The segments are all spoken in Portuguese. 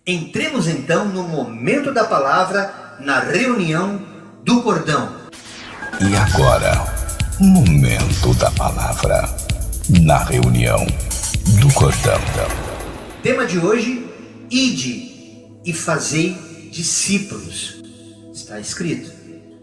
Entremos então no momento da palavra, na reunião do cordão. E agora, momento da palavra, na reunião do cordão. Tema de hoje: ide e fazei discípulos. Está escrito,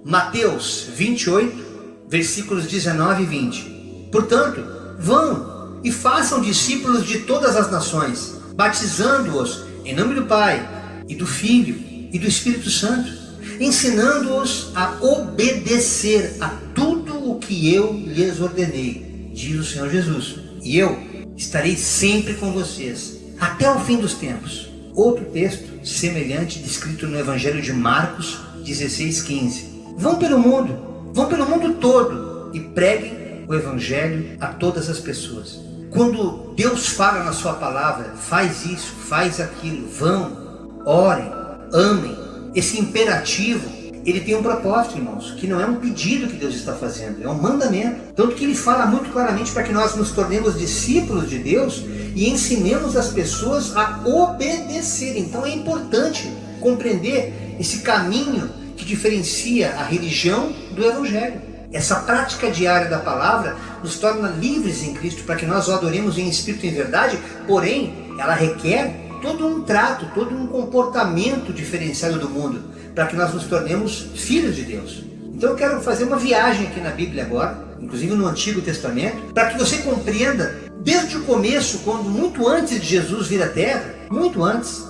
Mateus 28, versículos 19 e 20. Portanto, vão e façam discípulos de todas as nações, batizando-os em nome do Pai, e do Filho, e do Espírito Santo, ensinando-os a obedecer a tudo o que eu lhes ordenei, diz o Senhor Jesus. E eu estarei sempre com vocês, até o fim dos tempos. Outro texto semelhante, descrito no Evangelho de Marcos 16:15. Vão pelo mundo todo e preguem o Evangelho a todas as pessoas. Quando Deus fala na sua palavra, faz isso, faz aquilo, vão, orem, amem. Esse imperativo, ele tem um propósito, irmãos, que não é um pedido que Deus está fazendo, é um mandamento. Tanto que ele fala muito claramente para que nós nos tornemos discípulos de Deus e ensinemos as pessoas a obedecer. Então é importante compreender esse caminho que diferencia a religião do Evangelho. Essa prática diária da palavra nos torna livres em Cristo para que nós o adoremos em espírito e em verdade, porém, ela requer todo um trato, todo um comportamento diferenciado do mundo, para que nós nos tornemos filhos de Deus. Então eu quero fazer uma viagem aqui na Bíblia agora, inclusive no Antigo Testamento, para que você compreenda, desde o começo, quando muito antes de Jesus vir à Terra, muito antes,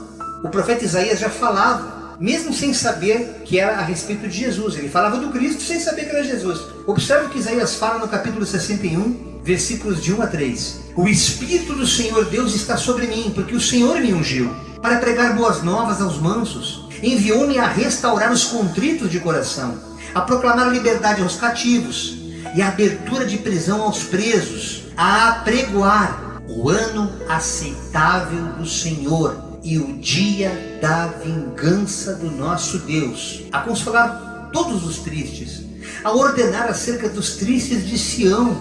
o profeta Isaías já falava, mesmo sem saber que era a respeito de Jesus. Ele falava do Cristo sem saber que era Jesus. Observe o que Isaías fala no capítulo 61, versículos de 1 a 3. O Espírito do Senhor Deus está sobre mim, porque o Senhor me ungiu para pregar boas novas aos mansos. Enviou-me a restaurar os contritos de coração, a proclamar a liberdade aos cativos e a abertura de prisão aos presos, a apregoar o ano aceitável do Senhor e o dia da vingança do nosso Deus, a consolar todos os tristes, a ordenar acerca dos tristes de Sião,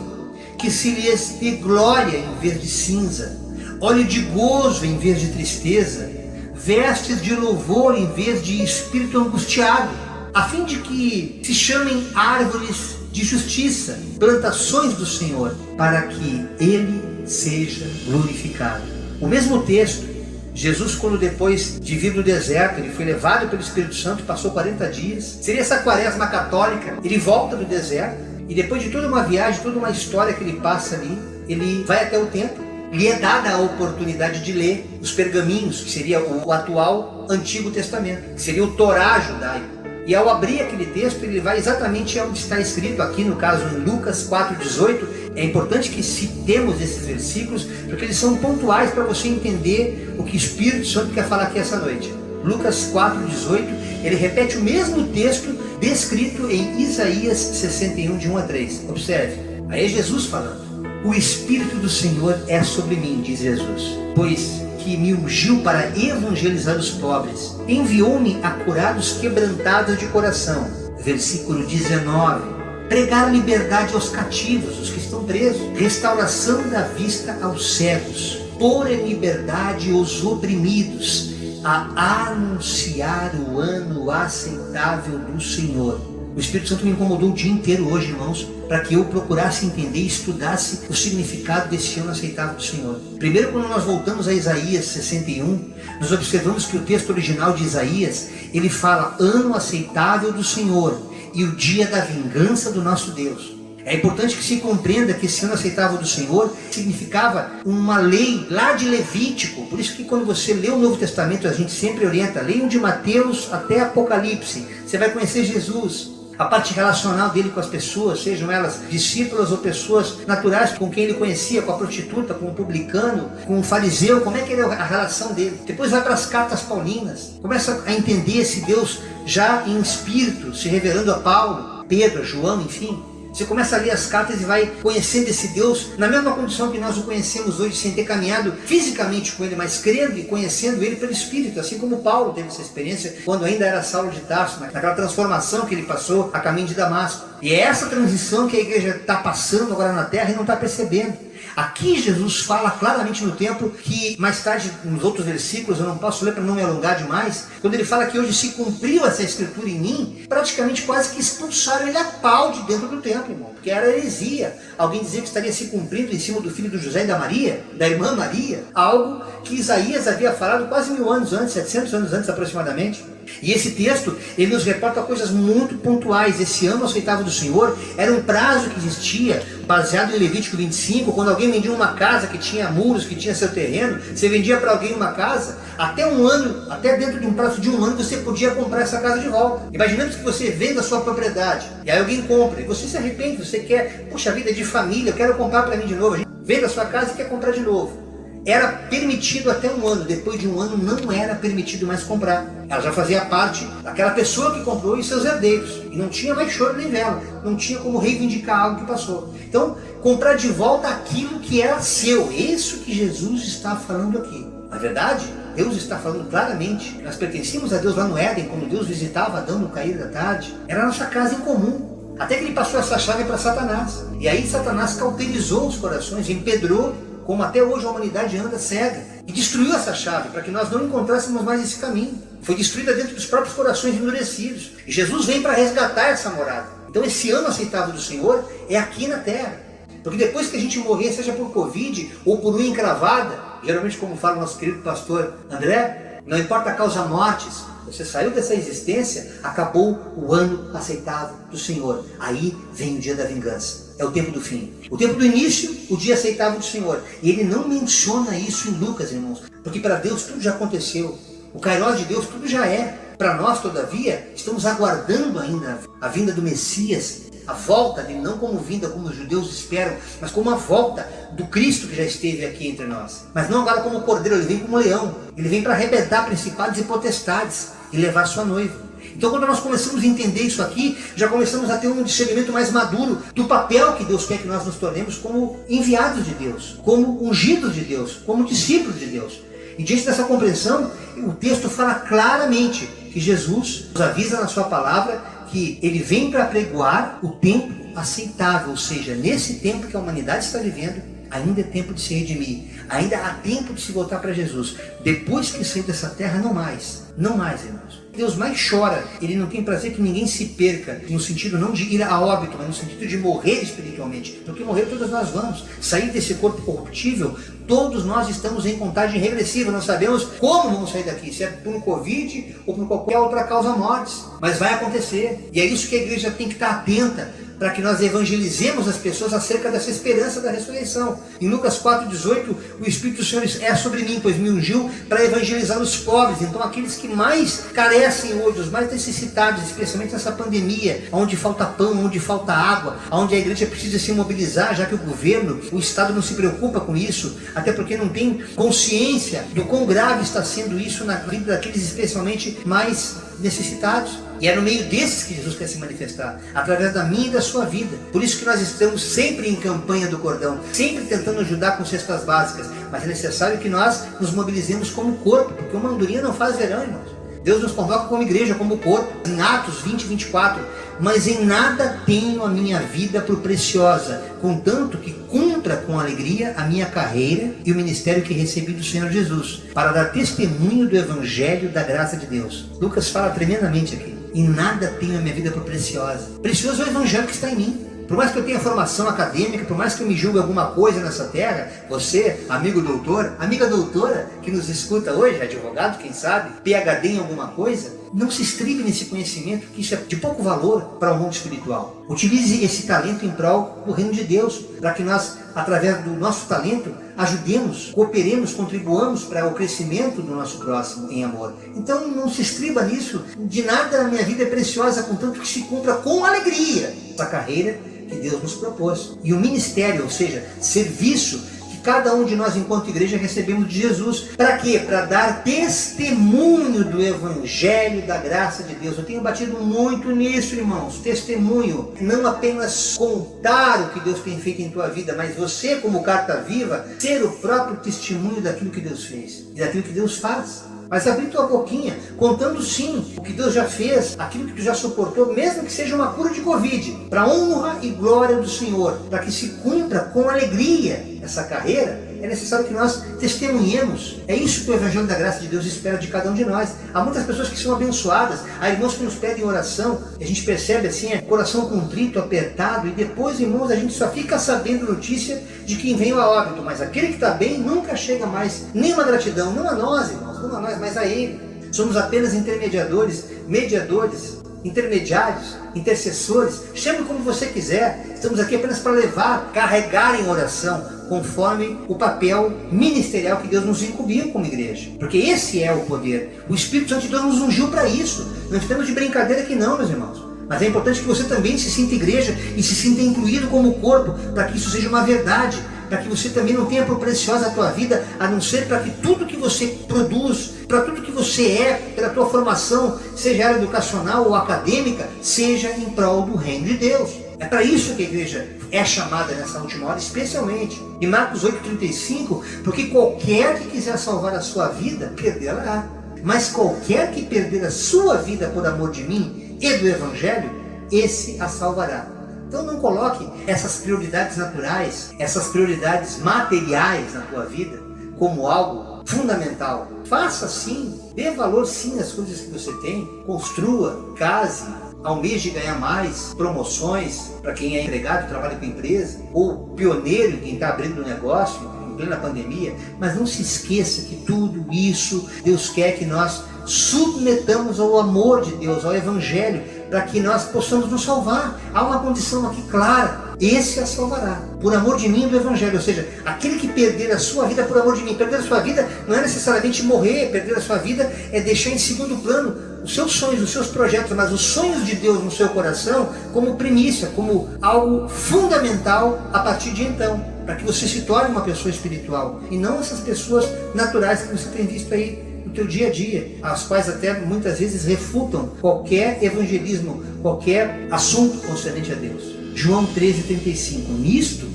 que se lhes dê glória em vez de cinza, óleo de gozo em vez de tristeza, vestes de louvor em vez de espírito angustiado, a fim de que se chamem árvores de justiça, plantações do Senhor, para que Ele seja glorificado. O mesmo texto, Jesus, quando depois de vir do deserto, ele foi levado pelo Espírito Santo, passou 40 dias, seria essa quaresma católica, ele volta do deserto, e depois de toda uma viagem, toda uma história que ele passa ali, ele vai até o templo, lhe é dada a oportunidade de ler os pergaminhos, que seria o atual Antigo Testamento, que seria o Torá judaico. E ao abrir aquele texto, ele vai exatamente onde está escrito aqui, no caso em Lucas 4,18. É importante que citemos esses versículos, porque eles são pontuais para você entender o que o Espírito Santo quer falar aqui essa noite. Lucas 4,18, ele repete o mesmo texto descrito em Isaías 61, de 1 a 3. Observe, aí é Jesus falando. O Espírito do Senhor é sobre mim, diz Jesus, pois que me ungiu para evangelizar os pobres, enviou-me a curar os quebrantados de coração. Versículo 19, pregar liberdade aos cativos, os que estão presos, restauração da vista aos cegos, pôr em liberdade os oprimidos, a anunciar o ano aceitável do Senhor. O Espírito Santo me incomodou o dia inteiro hoje, irmãos, para que eu procurasse entender e estudasse o significado desse ano aceitável do Senhor. Primeiro, quando nós voltamos a Isaías 61, nós observamos que o texto original de Isaías, ele fala ano aceitável do Senhor e o dia da vingança do nosso Deus. É importante que se compreenda que esse ano aceitável do Senhor significava uma lei lá de Levítico. Por isso que quando você lê o Novo Testamento, a gente sempre orienta, leiam de Mateus até Apocalipse. Você vai conhecer Jesus. A parte relacional dele com as pessoas, sejam elas discípulas ou pessoas naturais com quem ele conhecia, com a prostituta, com o publicano, com o fariseu, como é que era a relação dele. Depois vai para as cartas paulinas, começa a entender esse Deus já em espírito, se revelando a Paulo, Pedro, João, enfim. Você começa a ler as cartas e vai conhecendo esse Deus na mesma condição que nós o conhecemos hoje, sem ter caminhado fisicamente com ele, mas crendo e conhecendo ele pelo Espírito, assim como Paulo teve essa experiência quando ainda era Saulo de Tarso, naquela transformação que ele passou a caminho de Damasco. E é essa transição que a igreja está passando agora na terra e não está percebendo. Aqui Jesus fala claramente no templo que, mais tarde, nos outros versículos, eu não posso ler para não me alongar demais, quando ele fala que hoje se cumpriu essa escritura em mim, praticamente quase que expulsaram ele a pau de dentro do templo, irmão, porque era heresia. Alguém dizia que estaria se cumprindo em cima do filho do José e da Maria, da irmã Maria, algo que Isaías havia falado quase 1000 anos antes, 700 anos antes aproximadamente. E esse texto, ele nos reporta coisas muito pontuais. Esse ano aceitável do Senhor era um prazo que existia, baseado em Levítico 25, quando alguém vendia uma casa que tinha muros, que tinha seu terreno, você vendia para alguém uma casa, até um ano, até dentro de um prazo de um ano, você podia comprar essa casa de volta. Imaginemos que você venda a sua propriedade, e aí alguém compra, e você se arrepende, você quer, puxa vida, de família, eu quero comprar para mim de novo. A gente vende a sua casa e quer comprar de novo. Era permitido até um ano, depois de um ano não era permitido mais comprar. Ela já fazia parte daquela pessoa que comprou e seus herdeiros. E não tinha mais choro nem vela, não tinha como reivindicar algo que passou. Então, comprar de volta aquilo que era seu. Isso que Jesus está falando aqui. Na verdade, Deus está falando claramente. Nós pertencíamos a Deus lá no Éden, quando Deus visitava Adão no cair da tarde. Era a nossa casa em comum. Até que ele passou essa chave para Satanás. E aí Satanás cauterizou os corações, empedrou, como até hoje a humanidade anda cega, e destruiu essa chave para que nós não encontrássemos mais esse caminho. Foi destruída dentro dos próprios corações endurecidos. E Jesus vem para resgatar essa morada. Então esse ano aceitável do Senhor é aqui na terra. Porque depois que a gente morrer, seja por Covid ou por unha encravada, geralmente como fala o nosso querido pastor André, não importa a causa mortes, você saiu dessa existência, acabou o ano aceitável do Senhor. Aí vem o dia da vingança. É o tempo do fim. O tempo do início, o dia aceitável do Senhor. E ele não menciona isso em Lucas, irmãos. Porque para Deus tudo já aconteceu. O Kairos de Deus tudo já é. Para nós, todavia, estamos aguardando ainda a vinda do Messias. A volta dele, não como vinda, como os judeus esperam, mas como a volta do Cristo que já esteve aqui entre nós. Mas não agora como cordeiro, ele vem como leão. Ele vem para arrebentar principados e potestades e levar sua noiva. Então quando nós começamos a entender isso aqui, já começamos a ter um discernimento mais maduro do papel que Deus quer que nós nos tornemos como enviados de Deus, como ungidos de Deus, como discípulos de Deus. E diante dessa compreensão, o texto fala claramente que Jesus nos avisa na sua palavra que ele vem para apregoar o tempo aceitável, ou seja, nesse tempo que a humanidade está vivendo, ainda é tempo de se redimir, ainda há tempo de se voltar para Jesus. Depois que sair dessa terra, não mais, irmãos. Deus mais chora, ele não tem prazer que ninguém se perca, no sentido não de ir a óbito, mas no sentido de morrer espiritualmente, porque morrer todos nós vamos, sair desse corpo corruptível, todos nós estamos em contagem regressiva, não sabemos como vamos sair daqui, se é por um Covid ou por qualquer outra causa mortes, mas vai acontecer, e é isso que a igreja tem que estar atenta, para que nós evangelizemos as pessoas acerca dessa esperança da ressurreição. Em Lucas 4,18, o Espírito do Senhor é sobre mim, pois me ungiu para evangelizar os pobres. Então aqueles que mais carecem hoje, os mais necessitados, especialmente nessa pandemia, onde falta pão, onde falta água, onde a igreja precisa se mobilizar, já que o governo, o Estado não se preocupa com isso, até porque não tem consciência do quão grave está sendo isso na vida daqueles especialmente mais necessitados. E é no meio desses que Jesus quer se manifestar, através da minha e da sua vida. Por isso que nós estamos sempre em campanha do cordão, sempre tentando ajudar com cestas básicas, mas é necessário que nós nos mobilizemos como corpo, porque uma andorinha não faz verão, irmãos. Deus nos convoca como igreja, como corpo, em Atos 20, 24, mas em nada tenho a minha vida por preciosa, contanto que cumpra com alegria a minha carreira e o ministério que recebi do Senhor Jesus, para dar testemunho do Evangelho da graça de Deus. Lucas fala tremendamente aqui, em nada tenho a minha vida por preciosa. Precioso é o Evangelho que está em mim. Por mais que eu tenha formação acadêmica, por mais que eu me julgue alguma coisa nessa terra, você, amigo doutor, amiga doutora que nos escuta hoje, advogado, quem sabe, PhD em alguma coisa, não se estribe nesse conhecimento, que isso é de pouco valor para o mundo espiritual. Utilize esse talento em prol do reino de Deus, para que nós, através do nosso talento, ajudemos, cooperemos, contribuamos para o crescimento do nosso próximo em amor. Então não se estriba nisso, de nada a minha vida é preciosa, contanto que se cumpra com alegria essa carreira que Deus nos propôs. E o ministério, ou seja, serviço, que cada um de nós enquanto igreja recebemos de Jesus. Para quê? Para dar testemunho do Evangelho da graça de Deus. Eu tenho batido muito nisso, irmãos. Testemunho. Não apenas contar o que Deus tem feito em tua vida, mas você, como carta viva, ser o próprio testemunho daquilo que Deus fez e daquilo que Deus faz. Mas abrir tua boquinha, contando sim o que Deus já fez, aquilo que tu já suportou, mesmo que seja uma cura de Covid, para honra e glória do Senhor, para que se cumpra com alegria essa carreira, é necessário que nós testemunhemos. É isso que o Evangelho da Graça de Deus espera de cada um de nós. Há muitas pessoas que são abençoadas, há irmãos que nos pedem oração, e a gente percebe assim, coração contrito, apertado, e depois, irmãos, a gente só fica sabendo notícia de quem veio a óbito, mas aquele que está bem nunca chega mais nenhuma gratidão, não a nós, irmãos, não a nós, mas a ele. Somos apenas intermediadores, mediadores, intermediários, intercessores, chame como você quiser. Estamos aqui apenas para levar, carregar em oração, conforme o papel ministerial que Deus nos incumbiu como igreja. Porque esse é o poder. O Espírito Santo de Deus nos ungiu para isso. Não estamos de brincadeira aqui não, meus irmãos. Mas é importante que você também se sinta igreja e se sinta incluído como corpo, para que isso seja uma verdade, para que você também não tenha por preciosa a tua vida, a não ser para que tudo que você produz, para tudo que você é, pela tua formação, seja área educacional ou acadêmica, seja em prol do reino de Deus. É para isso que a igreja é chamada nessa última hora, especialmente. Em Marcos 8,35, porque qualquer que quiser salvar a sua vida, perdê-la-á. Mas qualquer que perder a sua vida por amor de mim e do Evangelho, esse a salvará. Então não coloque essas prioridades naturais, essas prioridades materiais na tua vida como algo fundamental. Faça sim, dê valor sim às coisas que você tem, construa, case, almeje ganhar mais, promoções para quem é empregado, trabalha com empresa, ou pioneiro, quem está abrindo um negócio em plena pandemia, mas não se esqueça que tudo isso Deus quer que nós submetamos ao amor de Deus, ao Evangelho, para que nós possamos nos salvar. Há uma condição aqui clara: esse a salvará, por amor de mim e do Evangelho. Ou seja, aquele que perder a sua vida por amor de mim. Perder a sua vida não é necessariamente morrer, perder a sua vida é deixar em segundo plano os seus sonhos, os seus projetos, mas os sonhos de Deus no seu coração como primícia, como algo fundamental a partir de então, para que você se torne uma pessoa espiritual, e não essas pessoas naturais que você tem visto aí no teu dia a dia, as quais até muitas vezes refutam qualquer evangelismo, qualquer assunto concernente a Deus. João 13,35, nisto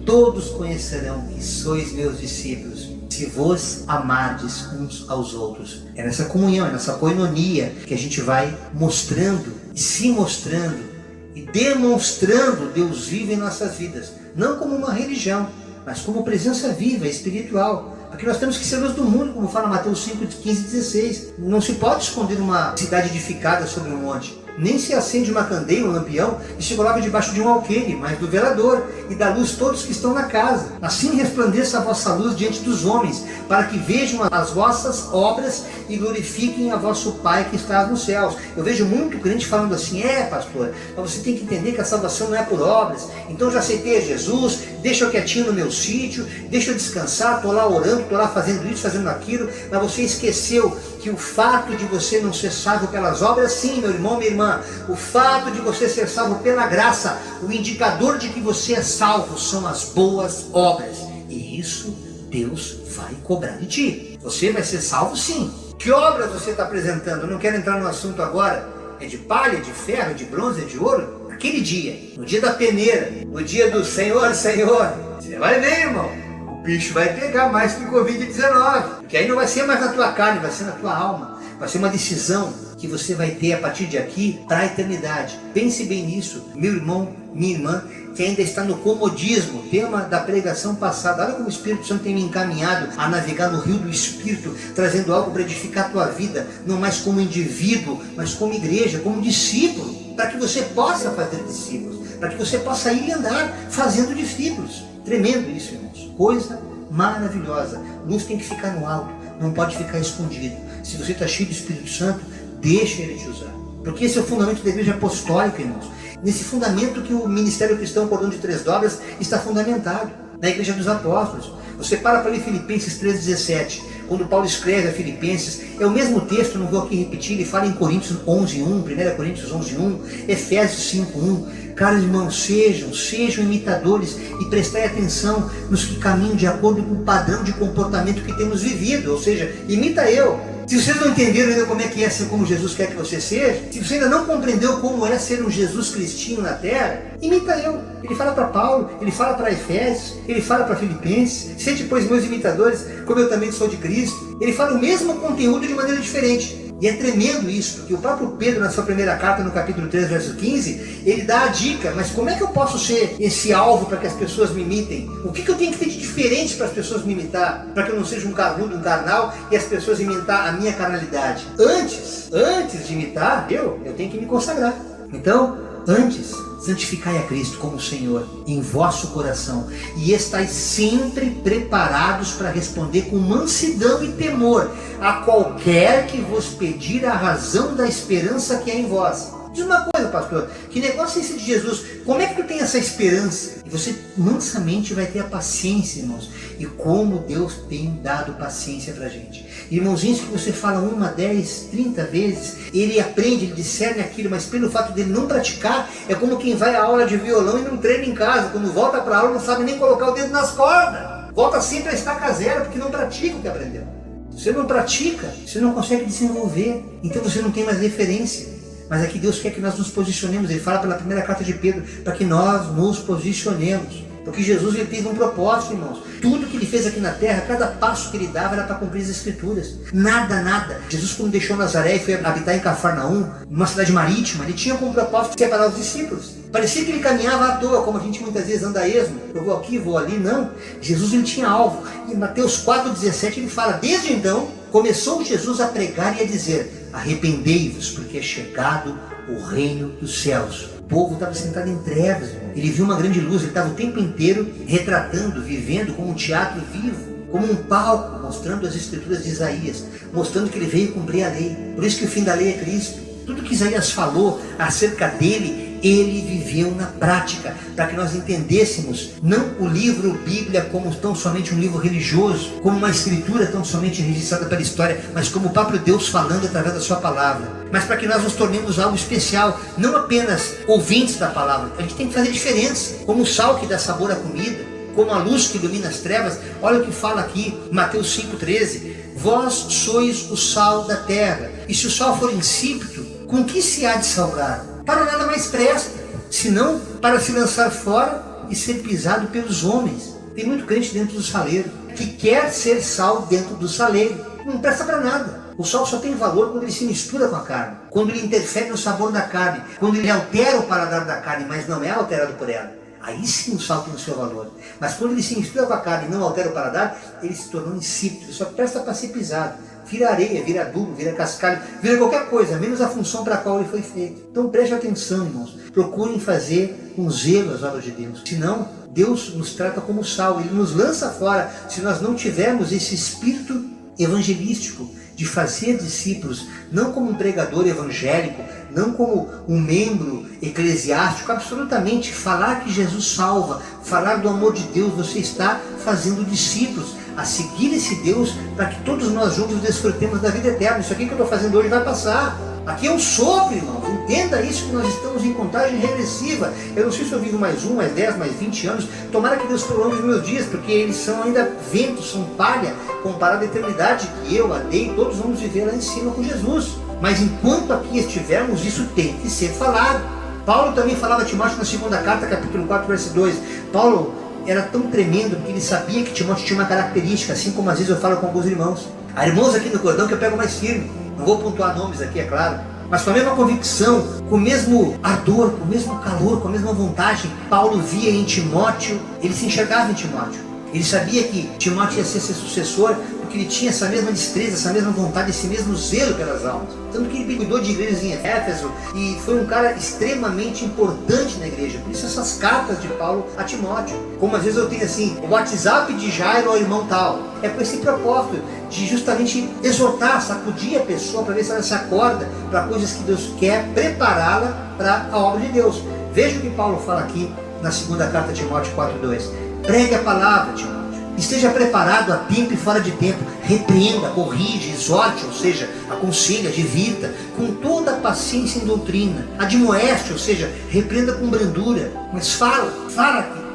todos conhecerão que sois meus discípulos, se vos amardes uns aos outros. É nessa comunhão, é nessa koinonia que a gente vai mostrando, se mostrando e demonstrando Deus vivo em nossas vidas, não como uma religião, mas como presença viva, espiritual. Porque nós temos que ser luz do mundo, como fala Mateus 5, 15 e 16. Não se pode esconder uma cidade edificada sobre um monte. Nem se acende uma candeia, um lampião, e se coloca debaixo de um alqueire, mas do velador, e dá luz todos que estão na casa. Assim resplandeça a vossa luz diante dos homens, para que vejam as vossas obras e glorifiquem a vosso Pai que está nos céus. Eu vejo muito crente falando assim: pastor, mas você tem que entender que a salvação não é por obras. Então já aceitei a Jesus, deixa eu quietinho no meu sítio, deixa eu descansar, estou lá orando, estou lá fazendo isso, fazendo aquilo, mas você esqueceu que o fato de você não ser salvo pelas obras, sim, meu irmão, minha irmã, o fato de você ser salvo pela graça, o indicador de que você é salvo são as boas obras, e isso Deus vai cobrar de ti. Você vai ser salvo sim. Que obras você está apresentando? Eu não quero entrar no assunto agora. É de palha, de ferro, é de bronze, é de ouro? Aquele dia, no dia da peneira, no dia do Senhor, você vai ver, irmão, o bicho vai pegar mais que o Covid-19, porque aí não vai ser mais na tua carne, vai ser na tua alma. Vai ser uma decisão que você vai ter a partir de aqui para a eternidade. Pense bem nisso, meu irmão, minha irmã, que ainda está no comodismo, tema da pregação passada. Olha como o Espírito Santo tem me encaminhado a navegar no rio do Espírito, trazendo algo para edificar a tua vida, não mais como indivíduo, mas como igreja, como discípulo, para que você possa fazer discípulos, para que você possa ir e andar fazendo discípulos. Tremendo isso, irmãos, coisa maravilhosa. Luz tem que ficar no alto, não pode ficar escondido. Se você está cheio do Espírito Santo, deixa ele te usar, porque esse é o fundamento da igreja apostólica, irmãos. Nesse fundamento que o Ministério Cristão Cordão de Três Dobras está fundamentado, na Igreja dos Apóstolos. Você para ler Filipenses 3,17, quando Paulo escreve a Filipenses, é o mesmo texto, não vou aqui repetir, ele fala em Coríntios 11:1, 1 Coríntios 11:1, Efésios 5:1. Caros irmãos, sejam imitadores e prestai atenção nos que caminham de acordo com o padrão de comportamento que temos vivido, ou seja, imita eu. Se vocês não entenderam ainda como é que é ser como Jesus quer que você seja, se você ainda não compreendeu como é ser um Jesus cristino na terra, imita eu. Ele fala para Paulo, ele fala para Efésios, ele fala para Filipenses: sede, pois, meus imitadores, como eu também sou de Cristo. Ele fala o mesmo conteúdo de maneira diferente. E é tremendo isso, porque o próprio Pedro, na sua primeira carta, no capítulo 3, verso 15, ele dá a dica: mas como é que eu posso ser esse alvo para que as pessoas me imitem? O que eu tenho que ter de diferente para as pessoas me imitar? Para que eu não seja um carnudo, um carnal, e as pessoas imitar a minha carnalidade. Antes de imitar, eu tenho que me consagrar. Então, antes, santificai a Cristo como Senhor em vosso coração, e estais sempre preparados para responder com mansidão e temor a qualquer que vos pedir a razão da esperança que há em vós. Diz uma coisa, pastor, que negócio é esse de Jesus? Como é que tu tem essa esperança? E você mansamente vai ter a paciência, irmãos. E como Deus tem dado paciência pra gente. Irmãozinhos que você fala 1, 10, 30 vezes, ele aprende, ele discerne aquilo, mas pelo fato dele não praticar, é como quem vai à aula de violão e não treina em casa. Quando volta pra aula não sabe nem colocar o dedo nas cordas. Volta sempre a estaca zero, porque não pratica o que aprendeu. Se você não pratica, você não consegue desenvolver. Então você não tem mais referência. Mas aqui Deus quer que nós nos posicionemos. Ele fala pela primeira carta de Pedro, para que nós nos posicionemos. Porque Jesus, ele teve um propósito, irmãos. Tudo que ele fez aqui na terra, cada passo que ele dava era para cumprir as Escrituras. Nada. Jesus, quando deixou Nazaré e foi habitar em Cafarnaum, numa cidade marítima, ele tinha como propósito separar os discípulos. Parecia que ele caminhava à toa, como a gente muitas vezes anda a esmo. Eu vou aqui, vou ali. Não. Jesus, ele tinha alvo. E em Mateus 4,17 ele fala: desde então, começou Jesus a pregar e a dizer: arrependei-vos, porque é chegado o reino dos céus. O povo estava sentado em trevas, irmão. Ele viu uma grande luz, ele estava o tempo inteiro retratando, vivendo como um teatro vivo, como um palco, mostrando as escrituras de Isaías, mostrando que ele veio cumprir a lei. Por isso que o fim da lei é Cristo. Tudo que Isaías falou acerca dele, ele viveu na prática, para que nós entendêssemos não o livro Bíblia como tão somente um livro religioso, como uma escritura tão somente registrada pela história, mas como o próprio Deus falando através da sua palavra. Mas para que nós nos tornemos algo especial, não apenas ouvintes da palavra. A gente tem que fazer diferença, como o sal que dá sabor à comida, como a luz que ilumina as trevas. Olha o que fala aqui, Mateus 5,13. Vós sois o sal da terra, e se o sal for insípido, com que se há de salgar? Para nada mais presta, senão para se lançar fora e ser pisado pelos homens. Tem muito crente dentro do saleiro, que quer ser sal dentro do saleiro. Não presta para nada. O sal só tem valor quando ele se mistura com a carne, quando ele interfere no sabor da carne, quando ele altera o paladar da carne, mas não é alterado por ela. Aí sim o sal tem o seu valor. Mas quando ele se mistura com a carne e não altera o paladar, ele se tornou insípido, ele só presta para ser pisado. Vira areia, vira adubo, vira cascalho, vira qualquer coisa, menos a função para a qual ele foi feito. Então preste atenção, irmãos. Procurem fazer com zelo as obras de Deus. Senão, Deus nos trata como sal. Ele nos lança fora se nós não tivermos esse espírito evangelístico de fazer discípulos, não como um pregador evangélico, não como um membro eclesiástico, absolutamente falar que Jesus salva, falar do amor de Deus. Você está fazendo discípulos a seguir esse Deus, para que todos nós juntos desfrutemos da vida eterna. Isso aqui que eu estou fazendo hoje vai passar. Aqui é um sopro, irmãos. Entenda isso, que nós estamos em contagem regressiva. Eu não sei se eu vivo mais 1, mais 10, mais 20 anos. Tomara que Deus prolongue os meus dias, porque eles são ainda ventos, são palha, comparado à eternidade que eu, a Dei, todos vamos viver lá em cima com Jesus. Mas enquanto aqui estivermos, isso tem que ser falado. Paulo também falava a Timóteo na segunda carta, capítulo 4, verso 2. Paulo era tão tremendo que ele sabia que Timóteo tinha uma característica, assim como às vezes eu falo com alguns irmãos. Há irmãos aqui no cordão que eu pego mais firme. Não vou pontuar nomes aqui, é claro. Mas com a mesma convicção, com o mesmo ardor, com o mesmo calor, com a mesma vontade, Paulo via em Timóteo, ele se enxergava em Timóteo. Ele sabia que Timóteo ia ser seu sucessor, porque ele tinha essa mesma destreza, essa mesma vontade, esse mesmo zelo pelas almas. Tanto que ele cuidou de igrejas em Éfeso e foi um cara extremamente importante na igreja. Por isso essas cartas de Paulo a Timóteo. Como às vezes eu tenho assim, o WhatsApp de Jairo ao irmão tal. É com esse propósito de justamente exortar, sacudir a pessoa para ver se ela se acorda para coisas que Deus quer prepará-la para a obra de Deus. Veja o que Paulo fala aqui na segunda carta de Timóteo 4,2. Pregue a palavra, Timóteo. Esteja preparado a tempo e fora de tempo. Repreenda, corrige, exorte, ou seja, aconselha, divirta, com toda a paciência em doutrina. Admoeste, ou seja, repreenda com brandura. Mas fala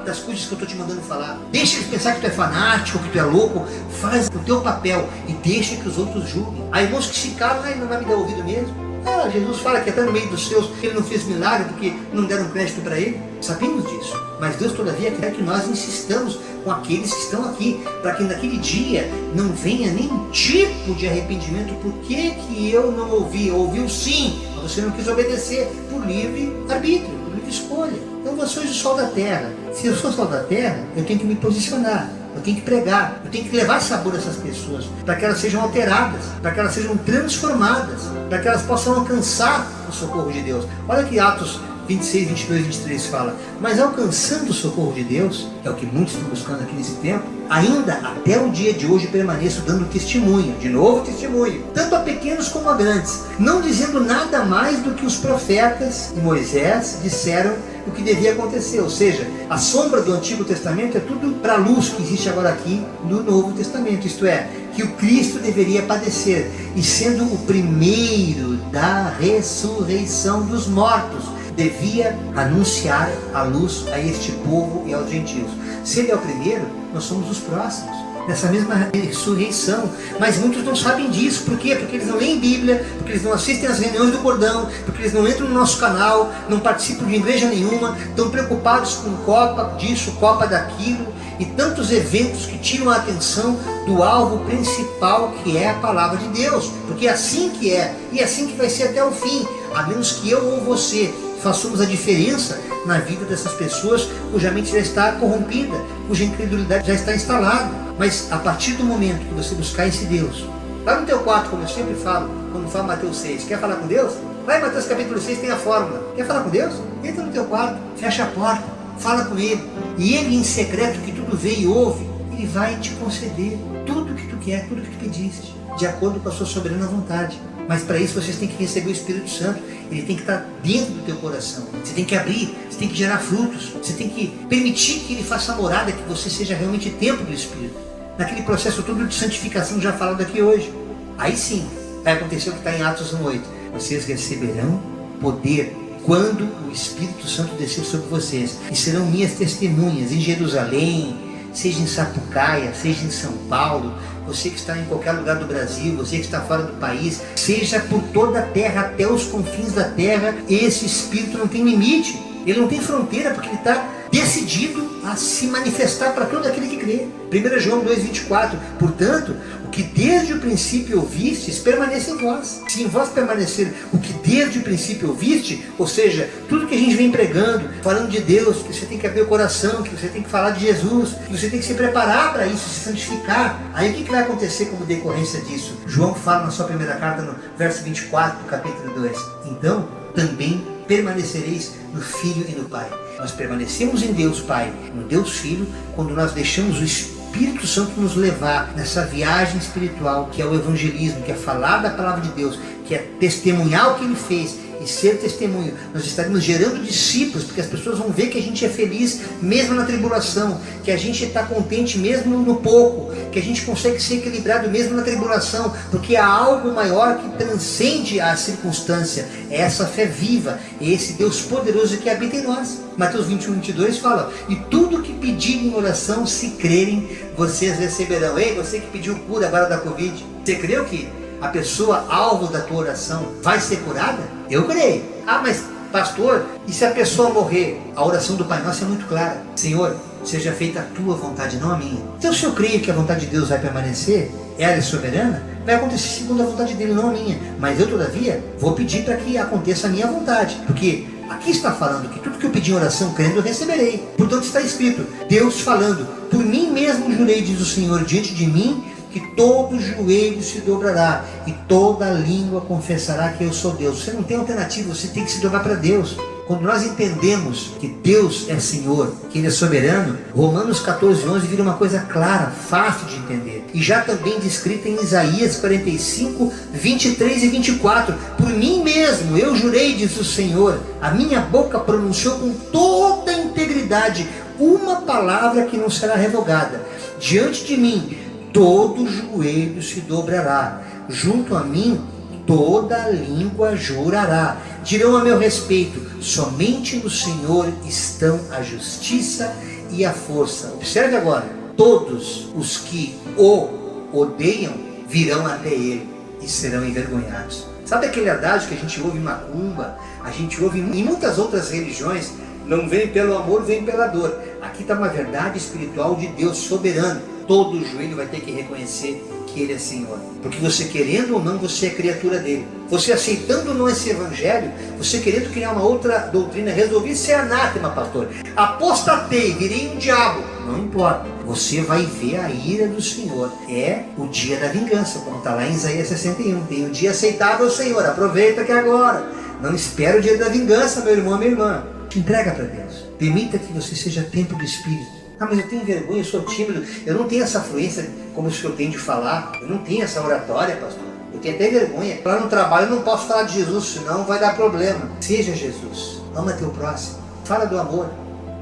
das coisas que eu estou te mandando falar. Deixa eles pensar que tu é fanático, que tu é louco. Faz o teu papel e deixa que os outros julguem. Há irmãos que se calam, ele não vai me dar ouvido mesmo. Jesus fala que até no meio dos seus ele não fez milagre porque não deram crédito para ele. Sabemos disso, mas Deus todavia quer que nós insistamos com aqueles que estão aqui, para que naquele dia não venha nenhum tipo de arrependimento. Por que eu não ouvi? Ouviu sim, mas você não quis obedecer por livre arbítrio, por livre escolha. Então você sois o sol da terra. Se eu sou o sol da terra, eu tenho que me posicionar, eu tenho que pregar, eu tenho que levar sabor a essas pessoas, para que elas sejam alteradas, para que elas sejam transformadas, para que elas possam alcançar o socorro de Deus. Olha que Atos 26, 22 e 23 fala: mas alcançando o socorro de Deus, que é o que muitos estão buscando aqui nesse tempo, ainda até o dia de hoje permaneço dando testemunho, de novo testemunho, tanto a pequenos como a grandes, não dizendo nada mais do que os profetas e Moisés disseram o que devia acontecer. Ou seja, a sombra do Antigo Testamento é tudo para a luz que existe agora aqui no Novo Testamento, isto é, que o Cristo deveria padecer, e sendo o primeiro da ressurreição dos mortos, devia anunciar a luz a este povo e aos gentios. Se ele é o primeiro, nós somos os próximos nessa mesma ressurreição. Mas muitos não sabem disso. Por quê? Porque eles não leem Bíblia, porque eles não assistem às reuniões do cordão, porque eles não entram no nosso canal, não participam de igreja nenhuma, estão preocupados com Copa disso, Copa daquilo, e tantos eventos que tiram a atenção do alvo principal, que é a palavra de Deus. Porque é assim que é, e é assim que vai ser até o fim, a menos que eu ou você façamos a diferença na vida dessas pessoas cuja mente já está corrompida, cuja incredulidade já está instalada. Mas a partir do momento que você buscar esse Deus, lá no teu quarto, como eu sempre falo, quando falo Mateus 6, quer falar com Deus? Lá em Mateus capítulo 6 tem a fórmula. Quer falar com Deus? Entra no teu quarto, fecha a porta, fala com Ele, e Ele em secreto, que tudo vê e ouve, Ele vai te conceder tudo que tu quer, tudo que tu pediste, de acordo com a sua soberana vontade. Mas para isso vocês têm que receber o Espírito Santo. Ele tem que estar dentro do teu coração. Você tem que abrir, você tem que gerar frutos, você tem que permitir que Ele faça morada, que você seja realmente templo do Espírito. Naquele processo todo de santificação já falado aqui hoje. Aí sim, vai acontecer o que está em Atos 1:8. Vocês receberão poder quando o Espírito Santo descer sobre vocês, e serão minhas testemunhas em Jerusalém, seja em Sapucaia, seja em São Paulo, você que está em qualquer lugar do Brasil, você que está fora do país, seja por toda a terra, até os confins da terra. Esse Espírito não tem limite, ele não tem fronteira, porque ele está decidido a se manifestar para todo aquele que crê. 1 João 2,24, portanto, o que desde o princípio ouvistes, permaneça em vós. Se em vós permanecer o que desde o princípio ouviste, ou seja, tudo que a gente vem pregando, falando de Deus, que você tem que abrir o coração, que você tem que falar de Jesus, que você tem que se preparar para isso, se santificar. Aí o que vai acontecer como decorrência disso? João fala na sua primeira carta, no verso 24 do capítulo 2, então também permanecereis no Filho e no Pai. Nós permanecemos em Deus Pai, no Deus Filho, quando nós deixamos o Espírito Santo nos levar nessa viagem espiritual, que é o evangelismo, que é falar da palavra de Deus, que é testemunhar o que Ele fez e ser testemunho. Nós estaremos gerando discípulos, porque as pessoas vão ver que a gente é feliz mesmo na tribulação, que a gente está contente mesmo no pouco, que a gente consegue ser equilibrado mesmo na tribulação, porque há algo maior que transcende a circunstância. É essa fé viva, é esse Deus poderoso que habita em nós. Mateus 21:22 fala: e tudo que pedirem em oração, se crerem, vocês receberão. Ei, você que pediu cura agora da Covid, você creu que a pessoa alvo da tua oração vai ser curada? Eu creio. Ah, mas pastor, e se a pessoa morrer? A oração do Pai Nosso é muito clara: Senhor, seja feita a tua vontade, não a minha. Então, se eu creio que a vontade de Deus vai permanecer, ela é soberana, vai acontecer segundo a vontade dele, não a minha. Mas eu, todavia, vou pedir para que aconteça a minha vontade, porque aqui está falando que tudo que eu pedi em oração crendo, eu receberei. Portanto, está escrito, Deus falando: por mim mesmo jurei, diz o Senhor, diante de mim, que todo joelho se dobrará e toda língua confessará que eu sou Deus. Você não tem alternativa, você tem que se dobrar para Deus. Quando nós entendemos que Deus é Senhor, que Ele é soberano, Romanos 14:11 vira uma coisa clara, fácil de entender. E já também descrita em Isaías 45, 23 e 24. Por mim mesmo eu jurei, diz o Senhor, a minha boca pronunciou com toda a integridade uma palavra que não será revogada. Diante de mim todo joelho se dobrará, junto a mim toda língua jurará. Dirão a meu respeito: somente no Senhor estão a justiça e a força. Observe agora: todos os que o odeiam virão até Ele e serão envergonhados. Sabe aquele adágio que a gente ouve em macumba, a gente ouve em muitas outras religiões, Não vem pelo amor, vem pela dor. Aqui está uma verdade espiritual de Deus soberano. Todo joelho vai ter que reconhecer que Ele é Senhor. Porque você querendo ou não, você é criatura dele. Você aceitando ou não esse evangelho, você querendo criar uma outra doutrina, resolver ser anátema, pastor. Apostatei, virei um diabo. Não importa. Você vai ver a ira do Senhor. É o dia da vingança, como está lá em Isaías 61. Tem um dia aceitável, Senhor. Aproveita que é agora. Não espera o dia da vingança, meu irmão, minha irmã. Entrega para Deus. Permita que você seja templo do Espírito. Ah, mas eu tenho vergonha, eu sou tímido, eu não tenho essa fluência como o senhor tem de falar, eu não tenho essa oratória, pastor. Eu tenho até vergonha. Lá no trabalho eu não posso falar de Jesus, senão vai dar problema. Seja Jesus. Ama teu próximo. Fala do amor.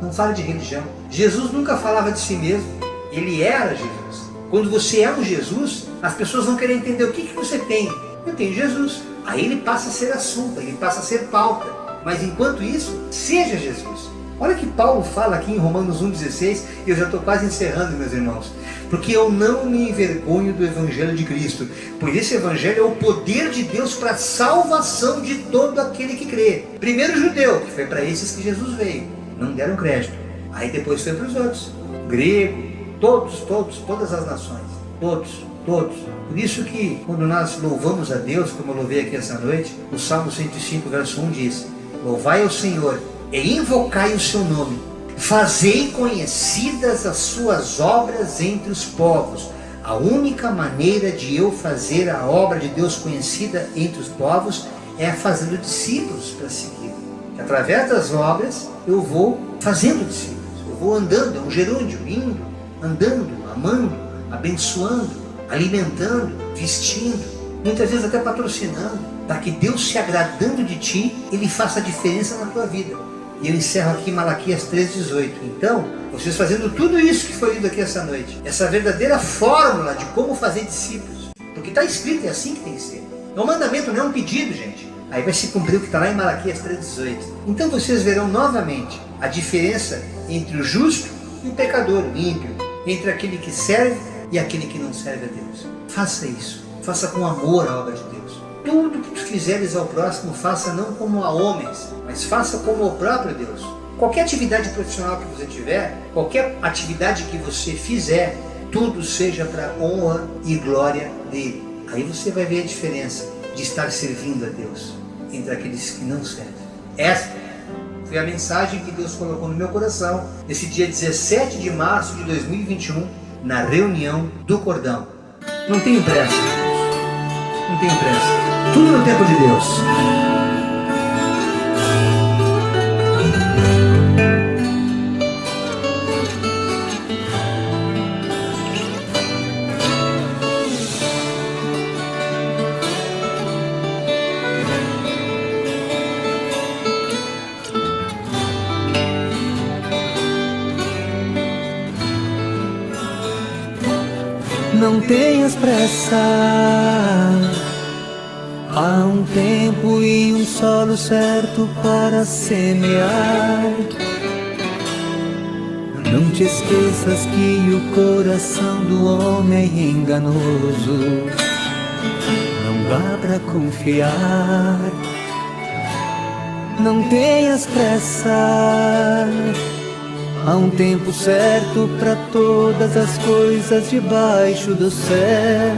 Não fala de religião. Jesus nunca falava de si mesmo. Ele era Jesus. Quando você é um Jesus, as pessoas vão querer entender o que você tem. Eu tenho Jesus. Aí ele passa a ser assunto, ele passa a ser pauta. Mas enquanto isso, seja Jesus. Olha que Paulo fala aqui em Romanos 1,16, e eu já estou quase encerrando, meus irmãos. Porque eu não me envergonho do Evangelho de Cristo, pois esse Evangelho é o poder de Deus para a salvação de todo aquele que crê. Primeiro o judeu, que foi para esses que Jesus veio, não deram crédito. Aí depois foi para os outros, grego, todas as nações, todos. Por isso que quando nós louvamos a Deus, como eu louvei aqui essa noite, o Salmo 105, verso 1 diz: louvai ao Senhor e invocai o seu nome, fazei conhecidas as suas obras entre os povos. A única maneira de eu fazer a obra de Deus conhecida entre os povos é fazendo discípulos para seguir. Através das obras eu vou fazendo discípulos, eu vou andando, é um gerúndio, indo, andando, amando, abençoando, alimentando, vestindo, muitas vezes até patrocinando, para que Deus, se agradando de ti, Ele faça a diferença na tua vida. E eu encerro aqui Malaquias 3,18. Então, vocês fazendo tudo isso que foi lido aqui essa noite, essa verdadeira fórmula de como fazer discípulos, porque está escrito, é assim que tem que ser. É um mandamento, não é um pedido, gente. Aí vai se cumprir o que está lá em Malaquias 3,18. Então vocês verão novamente a diferença entre o justo e o pecador, o ímpio, entre aquele que serve e aquele que não serve a Deus. Faça isso, faça com amor a obra de Deus. Tudo que tu fizeres ao próximo, faça não como a homens, mas faça como ao próprio Deus. Qualquer atividade profissional que você tiver, qualquer atividade que você fizer, tudo seja para honra e glória dele. Aí você vai ver a diferença de estar servindo a Deus entre aqueles que não servem. Esta foi a mensagem que Deus colocou no meu coração nesse dia 17 de março de 2021, na reunião do Cordão. Não tenho pressa, não tenho pressa. Tudo no tempo de Deus. Não tenhas pressa. Há um tempo e um solo certo para semear. Não te esqueças que o coração do homem é enganoso. Não dá pra confiar. Não tenhas pressa. Há um tempo certo para todas as coisas debaixo do céu.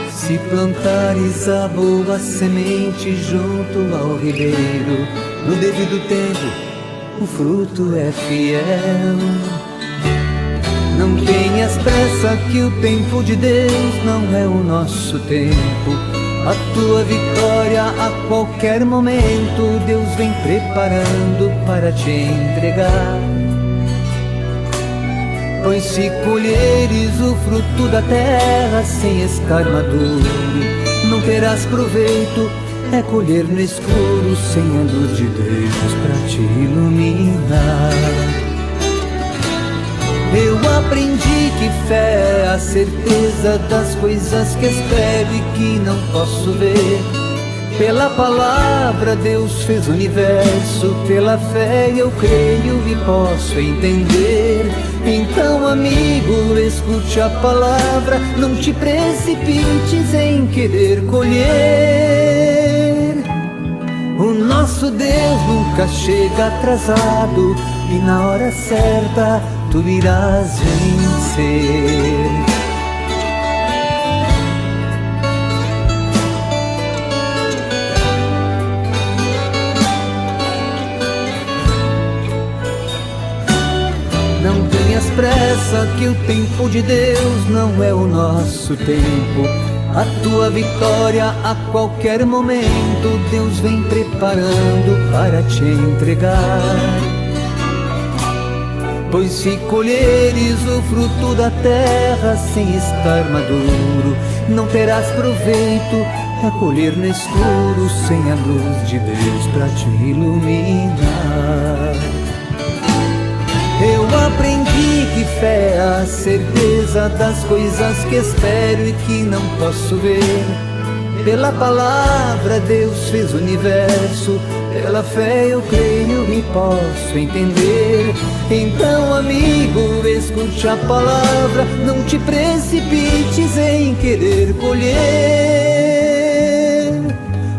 Se plantares a boa semente junto ao ribeiro, no devido tempo o fruto é fiel. Não tenhas pressa que o tempo de Deus não é o nosso tempo. A tua vitória a qualquer momento Deus vem preparando para te entregar. Pois se colheres o fruto da terra sem escar maduro, não terás proveito, é colher no escuro sem a luz de Deus para te iluminar. Eu aprendi que fé é a certeza das coisas que espero e que não posso ver. Pela palavra Deus fez o universo, pela fé eu creio e posso entender. Então, amigo, escute a palavra, não te precipites em querer colher. O nosso Deus nunca nunca chega atrasado, e na hora certa tu irás vencer. Não tenhas pressa, que o tempo de Deus não é o nosso tempo. A tua vitória a qualquer momento Deus vem preparando para te entregar. Pois se colheres o fruto da terra sem estar maduro, não terás proveito, é colher no escuro sem a luz de Deus para te iluminar. Eu aprendi que fé é a certeza das coisas que espero e que não posso ver. Pela palavra Deus fez o universo, pela fé eu creio e posso entender. Então, amigo, escute a palavra, não te precipites em querer colher.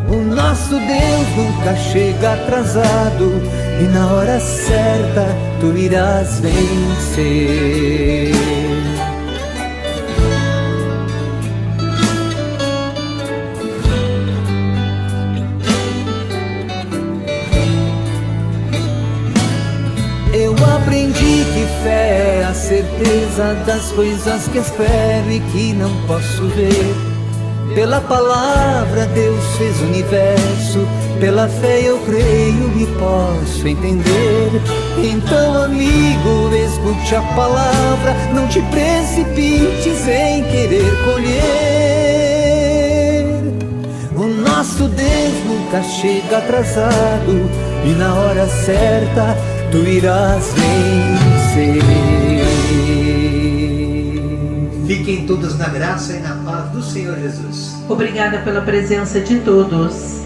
O nosso Deus nunca chega atrasado, e na hora certa tu irás vencer. Eu aprendi que fé é a certeza das coisas que espero e que não posso ver. Pela palavra Deus fez o universo, pela fé eu creio e posso entender. Então, amigo, escute a palavra, não te precipites em querer colher. O nosso Deus nunca chega atrasado, e na hora certa tu irás vencer. Fiquem todos na graça e na paz do Senhor Jesus. Obrigada pela presença de todos.